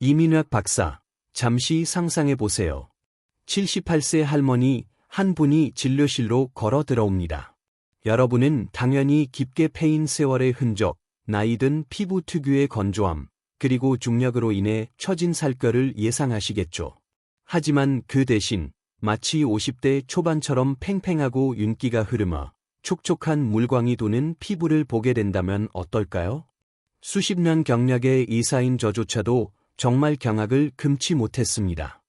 이민혁 박사, 잠시 상상해 보세요. 78세 할머니 한 분이 진료실로 걸어 들어옵니다. 여러분은 당연히 깊게 패인 세월의 흔적, 나이든 피부 특유의 건조함, 그리고 중력으로 인해 처진 살결을 예상하시겠죠. 하지만 그 대신 마치 50대 초반처럼 팽팽하고 윤기가 흐르며 촉촉한 물광이 도는 피부를 보게 된다면 어떨까요? 수십 년 경력의 의사인 저조차도 정말 경악을 금치 못했습니다.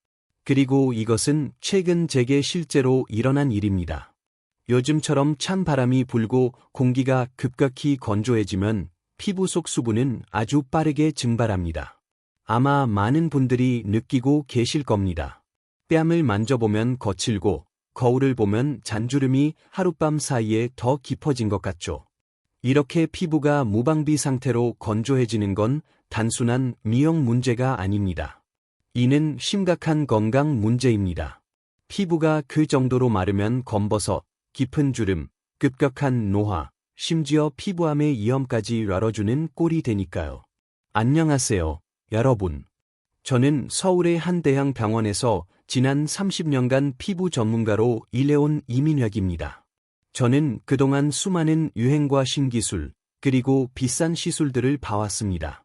그리고 이것은 최근 제게 실제로 일어난 일입니다. 요즘처럼 찬 바람이 불고 공기가 급격히 건조해지면 피부 속 수분은 아주 빠르게 증발합니다. 아마 많은 분들이 느끼고 계실 겁니다. 뺨을 만져보면 거칠고 거울을 보면 잔주름이 하룻밤 사이에 더 깊어진 것 같죠. 이렇게 피부가 무방비 상태로 건조해지는 건 단순한 미용 문제가 아닙니다. 이는 심각한 건강 문제입니다. 피부가 그 정도로 마르면 검버섯, 깊은 주름, 급격한 노화, 심지어 피부암의 위험까지 열어주는 꼴이 되니까요. 안녕하세요, 여러분. 저는 서울의 한 대형 병원에서 지난 30년간 피부 전문가로 일해온 이민혁입니다. 저는 그동안 수많은 유행과 신기술, 그리고 비싼 시술들을 봐왔습니다.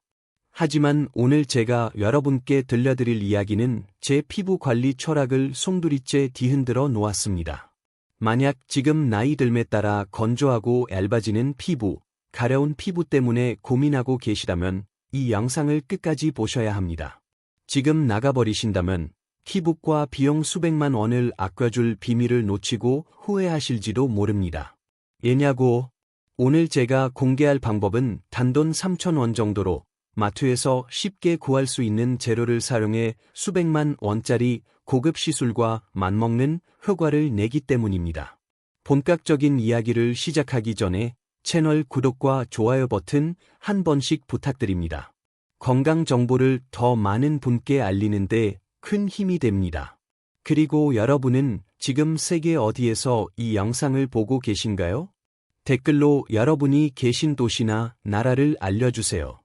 하지만 오늘 제가 여러분께 들려드릴 이야기는 제 피부 관리 철학을 송두리째 뒤흔들어 놓았습니다. 만약 지금 나이 들매 따라 건조하고 얇아지는 피부, 가려운 피부 때문에 고민하고 계시다면 이 영상을 끝까지 보셔야 합니다. 지금 나가버리신다면 피부과 비용 수백만 원을 아껴줄 비밀을 놓치고 후회하실지도 모릅니다. 예냐고? 오늘 제가 공개할 방법은 단돈 3,000원 정도로 마트에서 쉽게 구할 수 있는 재료를 사용해 수백만 원짜리 고급 시술과 맞먹는 효과를 내기 때문입니다. 본격적인 이야기를 시작하기 전에 채널 구독과 좋아요 버튼 한 번씩 부탁드립니다. 건강 정보를 더 많은 분께 알리는데 큰 힘이 됩니다. 그리고 여러분은 지금 세계 어디에서 이 영상을 보고 계신가요? 댓글로 여러분이 계신 도시나 나라를 알려주세요.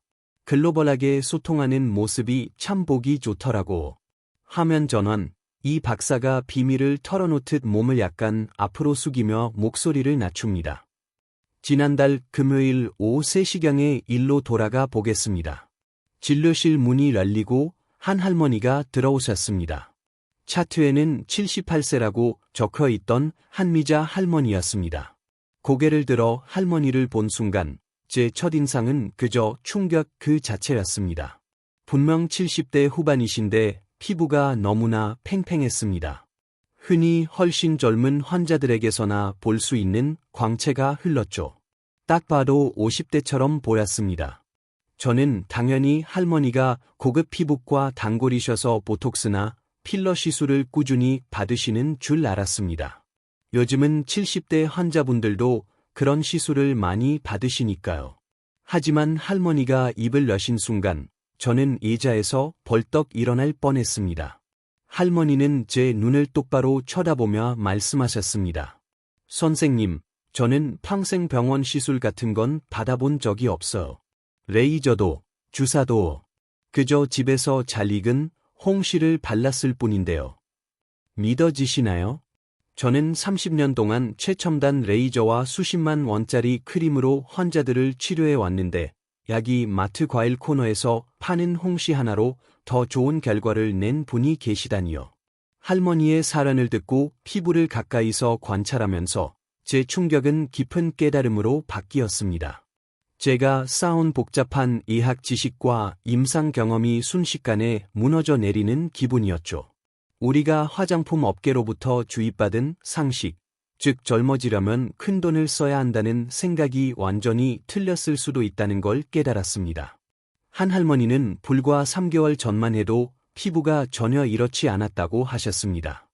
글로벌하게 소통하는 모습이 참 보기 좋더라고. 화면 전환, 이 박사가 비밀을 털어놓듯 몸을 약간 앞으로 숙이며 목소리를 낮춥니다. 지난달 금요일 오후 3시경에 일로 돌아가 보겠습니다. 진료실 문이 열리고 한 할머니가 들어오셨습니다. 차트에는 78세라고 적혀 있던 한미자 할머니였습니다. 고개를 들어 할머니를 본 순간 제 첫인상은 그저 충격 그 자체였습니다. 분명 70대 후반이신데 피부가 너무나 팽팽했습니다. 흔히 훨씬 젊은 환자들에게서나 볼 수 있는 광채가 흘렀죠. 딱 봐도 50대처럼 보였습니다. 저는 당연히 할머니가 고급 피부과 단골이셔서 보톡스나 필러 시술을 꾸준히 받으시는 줄 알았습니다. 요즘은 70대 환자분들도 그런 시술을 많이 받으시니까요. 하지만 할머니가 입을 여신 순간 저는 의자에서 벌떡 일어날 뻔했습니다. 할머니는 제 눈을 똑바로 쳐다보며 말씀하셨습니다. 선생님, 저는 평생 병원 시술 같은 건 받아본 적이 없어요. 레이저도, 주사도, 그저 집에서 잘 익은 홍시를 발랐을 뿐인데요. 믿어지시나요? 저는 30년 동안 최첨단 레이저와 수십만 원짜리 크림으로 환자들을 치료해 왔는데 약이 마트 과일 코너에서 파는 홍시 하나로 더 좋은 결과를 낸 분이 계시다니요. 할머니의 사연을 듣고 피부를 가까이서 관찰하면서 제 충격은 깊은 깨달음으로 바뀌었습니다. 제가 쌓은 복잡한 의학 지식과 임상 경험이 순식간에 무너져 내리는 기분이었죠. 우리가 화장품 업계로부터 주입받은 상식, 즉 젊어지려면 큰돈을 써야 한다는 생각이 완전히 틀렸을 수도 있다는 걸 깨달았습니다. 한 할머니는 불과 3개월 전만 해도 피부가 전혀 이렇지 않았다고 하셨습니다.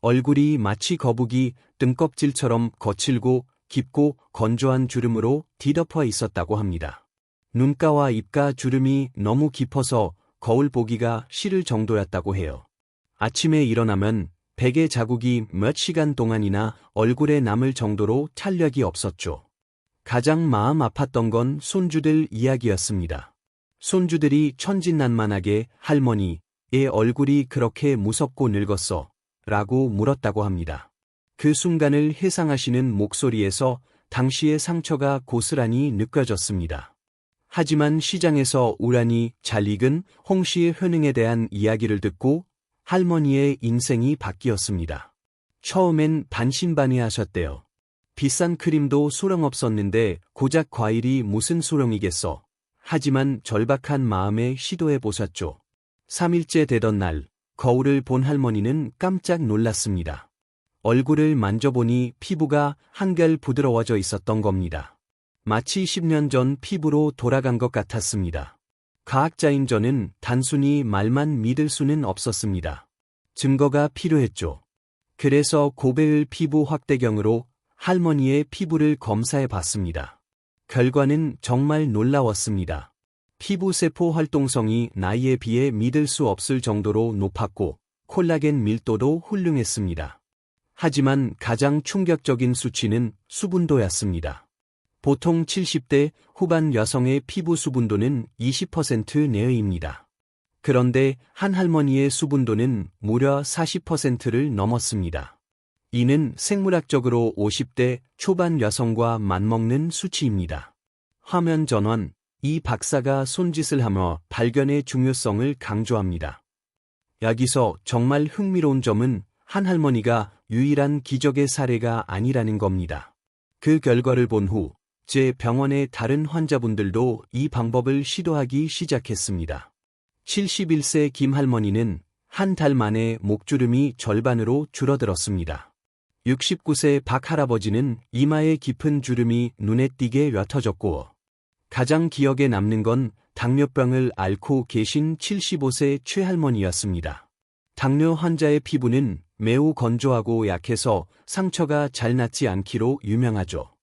얼굴이 마치 거북이 등껍질처럼 거칠고 깊고 건조한 주름으로 뒤덮어 있었다고 합니다. 눈가와 입가 주름이 너무 깊어서 거울 보기가 싫을 정도였다고 해요. 아침에 일어나면 베개 자국이 몇 시간 동안이나 얼굴에 남을 정도로 탄력이 없었죠. 가장 마음 아팠던 건 손주들 이야기였습니다. 손주들이 천진난만하게 할머니, 애 얼굴이 그렇게 무섭고 늙었어? 라고 물었다고 합니다. 그 순간을 회상하시는 목소리에서 당시의 상처가 고스란히 느껴졌습니다. 하지만 시장에서 우란히 잘 익은 홍씨의 효능에 대한 이야기를 듣고 할머니의 인생이 바뀌었습니다. 처음엔 반신반의하셨대요. 비싼 크림도 소용없었는데 고작 과일이 무슨 소용이겠어. 하지만 절박한 마음에 시도해보셨죠. 3일째 되던 날, 거울을 본 할머니는 깜짝 놀랐습니다. 얼굴을 만져보니 피부가 한결 부드러워져 있었던 겁니다. 마치 10년 전 피부로 돌아간 것 같았습니다. 과학자인 저는 단순히 말만 믿을 수는 없었습니다. 증거가 필요했죠. 그래서 고배을 피부 확대경으로 할머니의 피부를 검사해 봤습니다. 결과는 정말 놀라웠습니다. 피부세포 활동성이 나이에 비해 믿을 수 없을 정도로 높았고 콜라겐 밀도도 훌륭했습니다. 하지만 가장 충격적인 수치는 수분도였습니다. 보통 70대 후반 여성의 피부 수분도는 20% 내외입니다. 그런데 한 할머니의 수분도는 무려 40%를 넘었습니다. 이는 생물학적으로 50대 초반 여성과 맞먹는 수치입니다. 화면 전원, 이 박사가 손짓을 하며 발견의 중요성을 강조합니다. 여기서 정말 흥미로운 점은 한 할머니가 유일한 기적의 사례가 아니라는 겁니다. 그 결과를 본 후, 제 병원의 다른 환자분들도 이 방법을 시도하기 시작했습니다. 71세 김 할머니는 한 달 만에 목주름이 절반으로 줄어들었습니다. 69세 박 할아버지는 이마에 깊은 주름이 눈에 띄게 옅어졌고, 가장 기억에 남는 건 당뇨병을 앓고 계신 75세 최할머니였습니다. 당뇨 환자의 피부는 매우 건조하고 약해서 상처가 잘 낫지 않기로 유명하죠.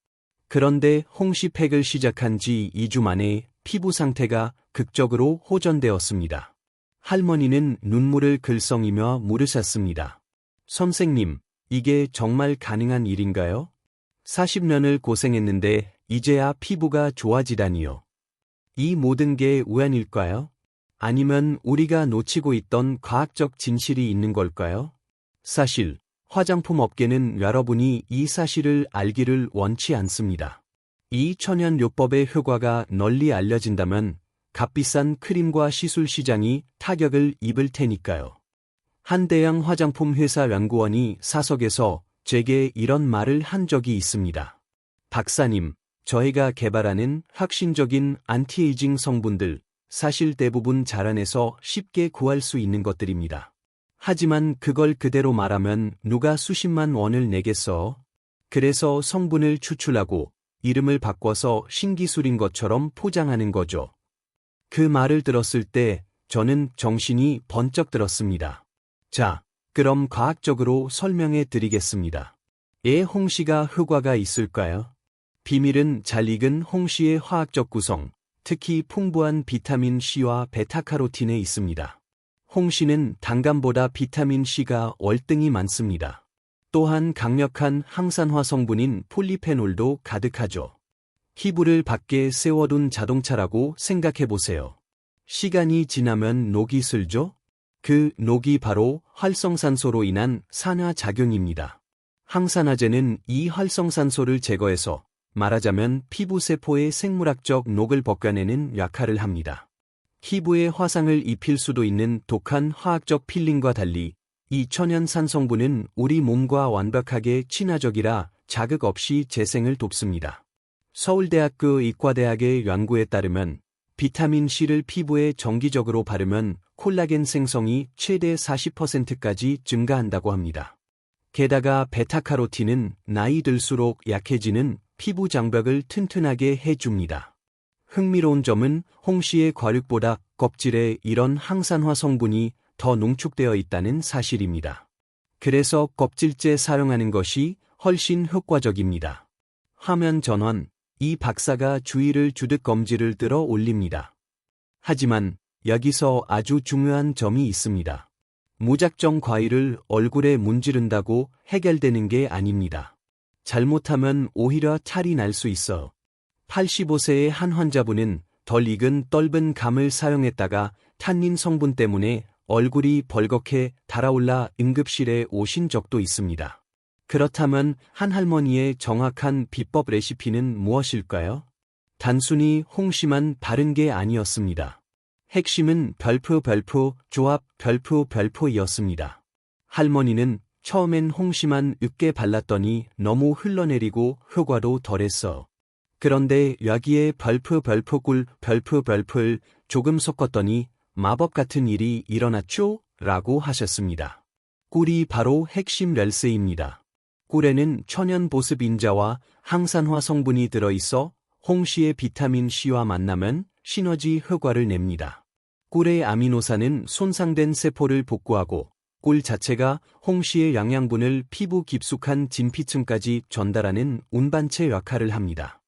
그런데 홍시팩을 시작한 지 2주 만에 피부 상태가 극적으로 호전되었습니다. 할머니는 눈물을 글썽이며 물으셨습니다. 선생님, 이게 정말 가능한 일인가요? 40년을 고생했는데 이제야 피부가 좋아지다니요. 이 모든 게 우연일까요? 아니면 우리가 놓치고 있던 과학적 진실이 있는 걸까요? 사실, 화장품 업계는 여러분이 이 사실을 알기를 원치 않습니다. 이 천연요법의 효과가 널리 알려진다면 값비싼 크림과 시술 시장이 타격을 입을 테니까요. 한 대형 화장품 회사 연구원이 사석에서 제게 이런 말을 한 적이 있습니다. 박사님, 저희가 개발하는 혁신적인 안티에이징 성분들, 사실 대부분 자연에서 쉽게 구할 수 있는 것들입니다. 하지만 그걸 그대로 말하면 누가 수십만 원을 내겠어? 그래서 성분을 추출하고 이름을 바꿔서 신기술인 것처럼 포장하는 거죠. 그 말을 들었을 때 저는 정신이 번쩍 들었습니다. 자, 그럼 과학적으로 설명해 드리겠습니다. 애 홍시가 효과가 있을까요? 비밀은 잘 익은 홍시의 화학적 구성, 특히 풍부한 비타민 C와 베타카로틴에 있습니다. 홍시는 단감보다 비타민 C가 월등히 많습니다. 또한 강력한 항산화 성분인 폴리페놀도 가득하죠. 피부를 밖에 세워둔 자동차라고 생각해보세요. 시간이 지나면 녹이 슬죠? 그 녹이 바로 활성산소로 인한 산화작용입니다. 항산화제는 이 활성산소를 제거해서 말하자면 피부세포의 생물학적 녹을 벗겨내는 역할을 합니다. 피부에 화상을 입힐 수도 있는 독한 화학적 필링과 달리 이 천연산 성분은 우리 몸과 완벽하게 친화적이라 자극 없이 재생을 돕습니다. 서울대학교 의과대학의 연구에 따르면 비타민 C를 피부에 정기적으로 바르면 콜라겐 생성이 최대 40%까지 증가한다고 합니다. 게다가 베타카로틴은 나이 들수록 약해지는 피부 장벽을 튼튼하게 해줍니다. 흥미로운 점은 홍시의 과육보다 껍질에 이런 항산화 성분이 더 농축되어 있다는 사실입니다. 그래서 껍질째 사용하는 것이 훨씬 효과적입니다. 화면 전원, 이 박사가 주의를 주듯 검지를 들어 올립니다. 하지만 여기서 아주 중요한 점이 있습니다. 무작정 과일을 얼굴에 문지른다고 해결되는 게 아닙니다. 잘못하면 오히려 탈이 날 수 있어. 85세의 한 환자분은 덜 익은 떫은 감을 사용했다가 탄닌 성분 때문에 얼굴이 벌겋게 달아올라 응급실에 오신 적도 있습니다. 그렇다면 한 할머니의 정확한 비법 레시피는 무엇일까요? 단순히 홍시만 바른 게 아니었습니다. 핵심은 별표 조합 별표이었습니다. 할머니는 처음엔 홍시만 으깨 발랐더니 너무 흘러내리고 효과도 덜했어. 그런데 여기에 꿀 별표를 조금 섞었더니 마법 같은 일이 일어났죠? 라고 하셨습니다. 꿀이 바로 핵심 렐스입니다. 꿀에는 천연 보습 인자와 항산화 성분이 들어있어 홍시의 비타민 C와 만나면 시너지 효과를 냅니다. 꿀의 아미노산은 손상된 세포를 복구하고 꿀 자체가 홍시의 영양분을 피부 깊숙한 진피층까지 전달하는 운반체 역할을 합니다.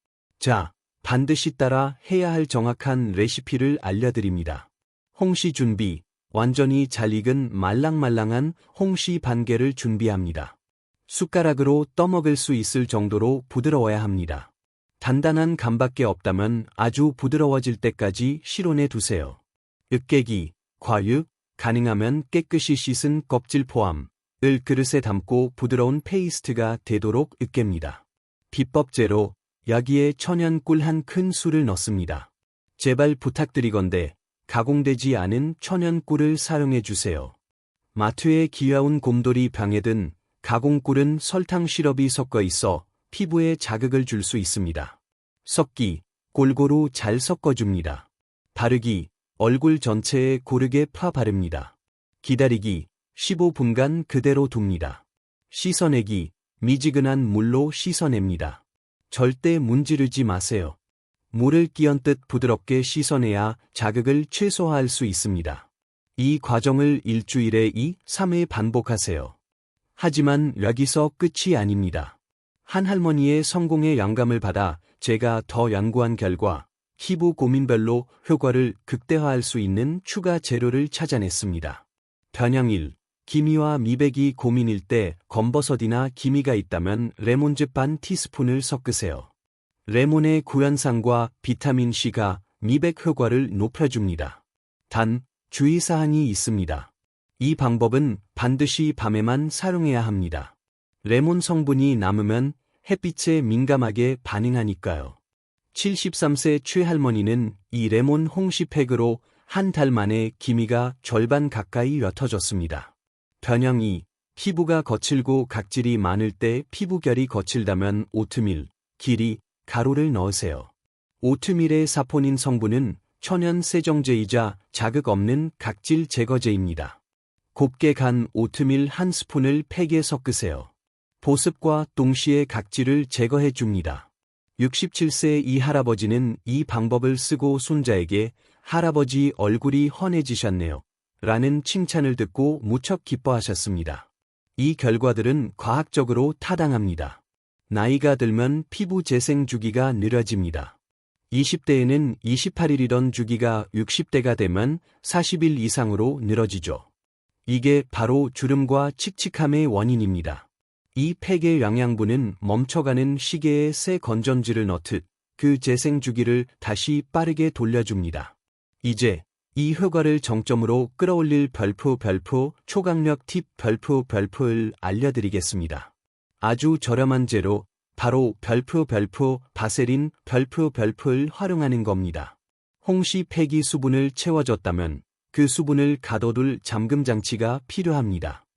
자, 반드시 따라 해야 할 정확한 레시피를 알려드립니다. 홍시 준비, 완전히 잘 익은 말랑말랑한 홍시 반개를 준비합니다. 숟가락으로 떠먹을 수 있을 정도로 부드러워야 합니다. 단단한 감밖에 없다면 아주 부드러워질 때까지 실온에 두세요. 으깨기, 과육, 가능하면 깨끗이 씻은 껍질 포함, 을 그릇에 담고 부드러운 페이스트가 되도록 으깹니다. 비법제로, 여기에 천연 꿀 한 큰술을 넣습니다. 제발 부탁드리건대 가공되지 않은 천연 꿀을 사용해 주세요. 마트에 귀여운 곰돌이 병에 든 가공꿀은 설탕 시럽이 섞어 있어 피부에 자극을 줄 수 있습니다. 섞기, 골고루 잘 섞어줍니다. 바르기, 얼굴 전체에 고르게 바릅니다. 기다리기, 15분간 그대로 둡니다. 씻어내기, 미지근한 물로 씻어냅니다. 절대 문지르지 마세요. 물을 끼얹듯 부드럽게 씻어내야 자극을 최소화할 수 있습니다. 이 과정을 일주일에 2-3회 반복하세요. 하지만 여기서 끝이 아닙니다. 한 할머니의 성공의 영감을 받아 제가 더 연구한 결과 피부 고민별로 효과를 극대화할 수 있는 추가 재료를 찾아냈습니다. 변형 1. 기미와 미백이 고민일 때 검버섯이나 기미가 있다면 레몬즙 반 티스푼을 섞으세요. 레몬의 구연산과 비타민C가 미백 효과를 높여줍니다. 단, 주의사항이 있습니다. 이 방법은 반드시 밤에만 사용해야 합니다. 레몬 성분이 남으면 햇빛에 민감하게 반응하니까요. 73세 최할머니는 이 레몬 홍시팩으로 한 달 만에 기미가 절반 가까이 옅어졌습니다. 변형 2. 피부가 거칠고 각질이 많을 때 피부결이 거칠다면 오트밀, 기리, 가루를 넣으세요. 오트밀의 사포닌 성분은 천연 세정제이자 자극 없는 각질 제거제입니다. 곱게 간 오트밀 한 스푼을 팩에 섞으세요. 보습과 동시에 각질을 제거해 줍니다. 67세 이 할아버지는 이 방법을 쓰고 손자에게 할아버지 얼굴이 환해지셨네요. 라는 칭찬을 듣고 무척 기뻐하셨습니다. 이 결과들은 과학적으로 타당합니다. 나이가 들면 피부 재생 주기가 느려집니다. 20대에는 28일이던 주기가 60대가 되면 40일 이상으로 늘어지죠. 이게 바로 주름과 칙칙함의 원인입니다. 이 팩의 영양분은 멈춰가는 시계에 새 건전지를 넣듯 그 재생 주기를 다시 빠르게 돌려줍니다. 이제 이 효과를 정점으로 끌어올릴 별표 초강력 팁 별표를 알려드리겠습니다. 아주 저렴한 재료, 바로 별표 바세린 별표를 활용하는 겁니다. 홍시 팩이 수분을 채워줬다면 그 수분을 가둬둘 잠금 장치가 필요합니다.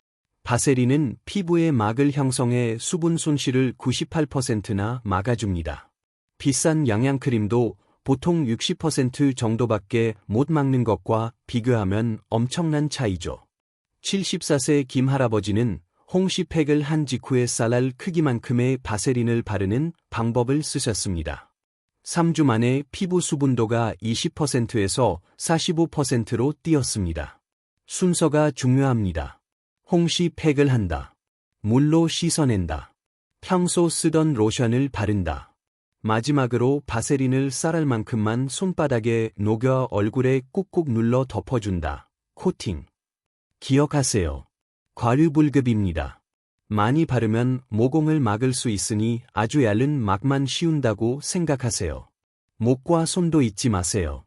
바세린은 피부의 막을 형성해 수분 손실을 98%나 막아줍니다. 비싼 영양크림도 보통 60% 정도밖에 못 막는 것과 비교하면 엄청난 차이죠. 74세 김 할아버지는 홍시팩을 한 직후에 쌀알 크기만큼의 바세린을 바르는 방법을 쓰셨습니다. 3주 만에 피부 수분도가 20%에서 45%로 뛰었습니다. 순서가 중요합니다. 홍시팩을 한다. 물로 씻어낸다. 평소 쓰던 로션을 바른다. 마지막으로 바세린을 쌀알만큼만 손바닥에 녹여 얼굴에 꾹꾹 눌러 덮어준다. 코팅. 기억하세요. 과류불급입니다. 많이 바르면 모공을 막을 수 있으니 아주 얇은 막만 씌운다고 생각하세요. 목과 손도 잊지 마세요.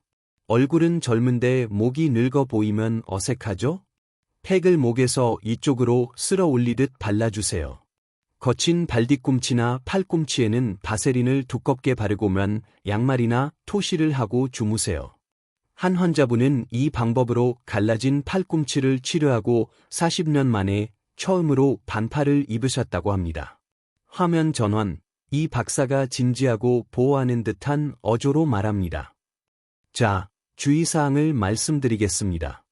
얼굴은 젊은데 목이 늙어 보이면 어색하죠? 팩을 목에서 이쪽으로 쓸어 올리듯 발라주세요. 거친 발뒤꿈치나 팔꿈치에는 바세린을 두껍게 바르고면 양말이나 토시를 하고 주무세요. 한 환자분은 이 방법으로 갈라진 팔꿈치를 치료하고 40년 만에 처음으로 반팔을 입으셨다고 합니다. 화면 전환, 이 박사가 진지하고 보호하는 듯한 어조로 말합니다. 자, 주의사항을 말씀드리겠습니다.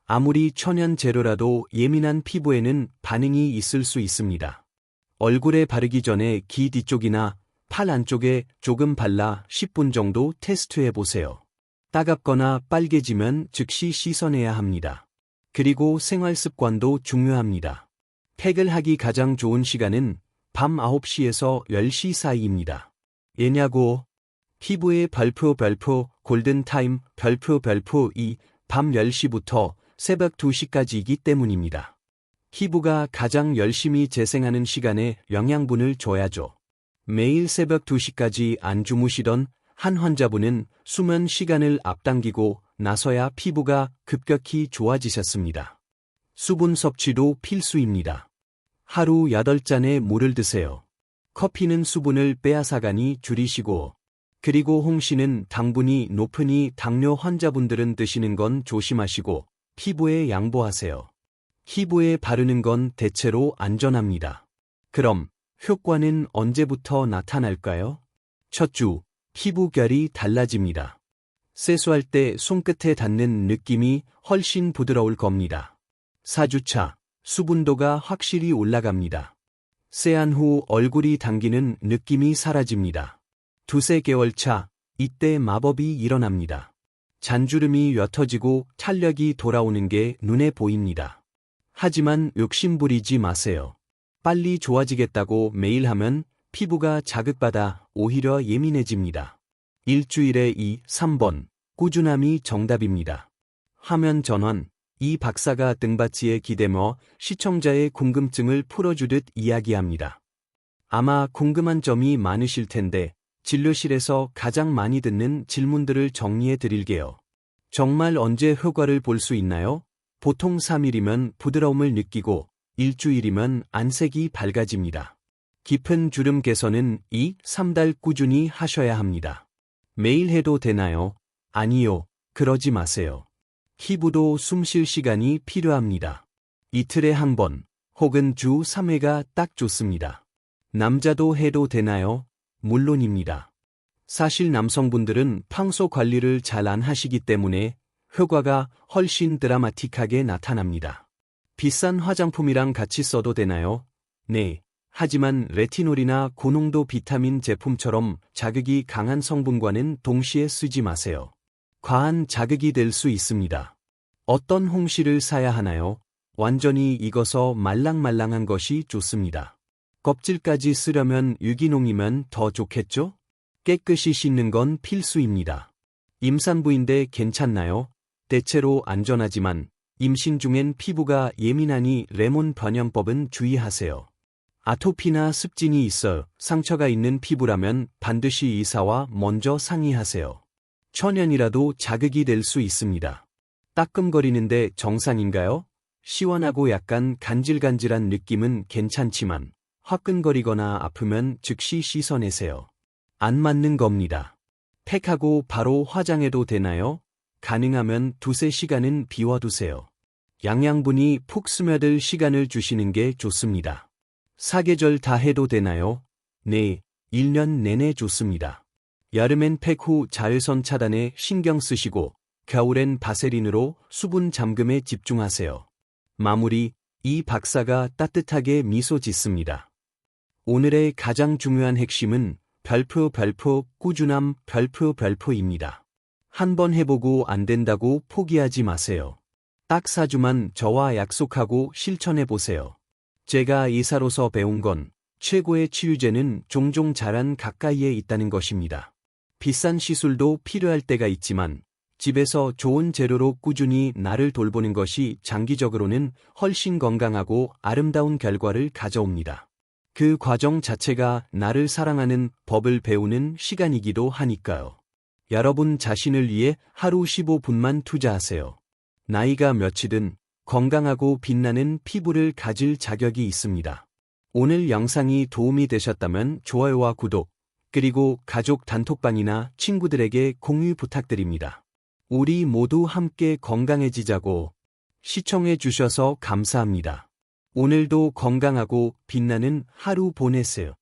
아무리 천연 재료라도 예민한 피부에는 반응이 있을 수 있습니다. 얼굴에 바르기 전에 귀 뒤쪽이나 팔 안쪽에 조금 발라 10분 정도 테스트해 보세요. 따갑거나 빨개지면 즉시 씻어내야 합니다. 그리고 생활 습관도 중요합니다. 팩을 하기 가장 좋은 시간은 밤 9시에서 10시 사이입니다. 왜냐고? 피부의 별표 골든타임 별표 이 밤 10시부터 새벽 2시까지이기 때문입니다. 피부가 가장 열심히 재생하는 시간에 영양분을 줘야죠. 매일 새벽 2시까지 안 주무시던 한 환자분은 수면 시간을 앞당기고 나서야 피부가 급격히 좋아지셨습니다. 수분 섭취도 필수입니다. 하루 8잔의 물을 드세요. 커피는 수분을 빼앗아가니 줄이시고, 그리고 홍시는 당분이 높으니 당뇨 환자분들은 드시는 건 조심하시고 피부에 양보하세요. 피부에 바르는 건 대체로 안전합니다. 그럼 효과는 언제부터 나타날까요? 첫 주, 피부결이 달라집니다. 세수할 때 손끝에 닿는 느낌이 훨씬 부드러울 겁니다. 4주차, 수분도가 확실히 올라갑니다. 세안 후 얼굴이 당기는 느낌이 사라집니다. 2~3개월 차, 이때 마법이 일어납니다. 잔주름이 옅어지고 탄력이 돌아오는 게 눈에 보입니다. 하지만 욕심부리지 마세요. 빨리 좋아지겠다고 매일 하면 피부가 자극받아 오히려 예민해집니다. 일주일에 2~3번, 꾸준함이 정답입니다. 화면 전환, 이 박사가 등받이에 기대며 시청자의 궁금증을 풀어주듯 이야기합니다. 아마 궁금한 점이 많으실 텐데 진료실에서 가장 많이 듣는 질문들을 정리해 드릴게요. 정말 언제 효과를 볼 수 있나요? 보통 3일이면 부드러움을 느끼고 일주일이면 안색이 밝아집니다. 깊은 주름 개선은 2~3달 꾸준히 하셔야 합니다. 매일 해도 되나요? 아니요, 그러지 마세요. 피부도 숨 쉴 시간이 필요합니다. 이틀에 한 번, 혹은 주 3회가 딱 좋습니다. 남자도 해도 되나요? 물론입니다. 사실 남성분들은 평소 관리를 잘 안 하시기 때문에 효과가 훨씬 드라마틱하게 나타납니다. 비싼 화장품이랑 같이 써도 되나요? 네. 하지만 레티놀이나 고농도 비타민 제품처럼 자극이 강한 성분과는 동시에 쓰지 마세요. 과한 자극이 될 수 있습니다. 어떤 홍시를 사야 하나요? 완전히 익어서 말랑말랑한 것이 좋습니다. 껍질까지 쓰려면 유기농이면 더 좋겠죠? 깨끗이 씻는 건 필수입니다. 임산부인데 괜찮나요? 대체로 안전하지만 임신 중엔 피부가 예민하니 레몬 변형법은 주의하세요. 아토피나 습진이 있어 상처가 있는 피부라면 반드시 의사와 먼저 상의하세요. 천연이라도 자극이 될 수 있습니다. 따끔거리는데 정상인가요? 시원하고 약간 간질간질한 느낌은 괜찮지만 화끈거리거나 아프면 즉시 씻어내세요. 안 맞는 겁니다. 팩하고 바로 화장해도 되나요? 가능하면 2~3시간은 비워두세요. 영양분이 푹 스며들 시간을 주시는 게 좋습니다. 사계절 다 해도 되나요? 네, 1년 내내 좋습니다. 여름엔 팩 후 자외선 차단에 신경 쓰시고 겨울엔 바세린으로 수분 잠금에 집중하세요. 마무리, 이 박사가 따뜻하게 미소 짓습니다. 오늘의 가장 중요한 핵심은 별표 꾸준함 별표입니다. 한 번 해보고 안 된다고 포기하지 마세요. 딱 4주만 저와 약속하고 실천해보세요. 제가 의사로서 배운 건 최고의 치유제는 종종 자란 가까이에 있다는 것입니다. 비싼 시술도 필요할 때가 있지만 집에서 좋은 재료로 꾸준히 나를 돌보는 것이 장기적으로는 훨씬 건강하고 아름다운 결과를 가져옵니다. 그 과정 자체가 나를 사랑하는 법을 배우는 시간이기도 하니까요. 여러분 자신을 위해 하루 15분만 투자하세요. 나이가 몇이든 건강하고 빛나는 피부를 가질 자격이 있습니다. 오늘 영상이 도움이 되셨다면 좋아요와 구독, 그리고 가족 단톡방이나 친구들에게 공유 부탁드립니다. 우리 모두 함께 건강해지자고. 시청해 주셔서 감사합니다. 오늘도 건강하고 빛나는 하루 보내세요.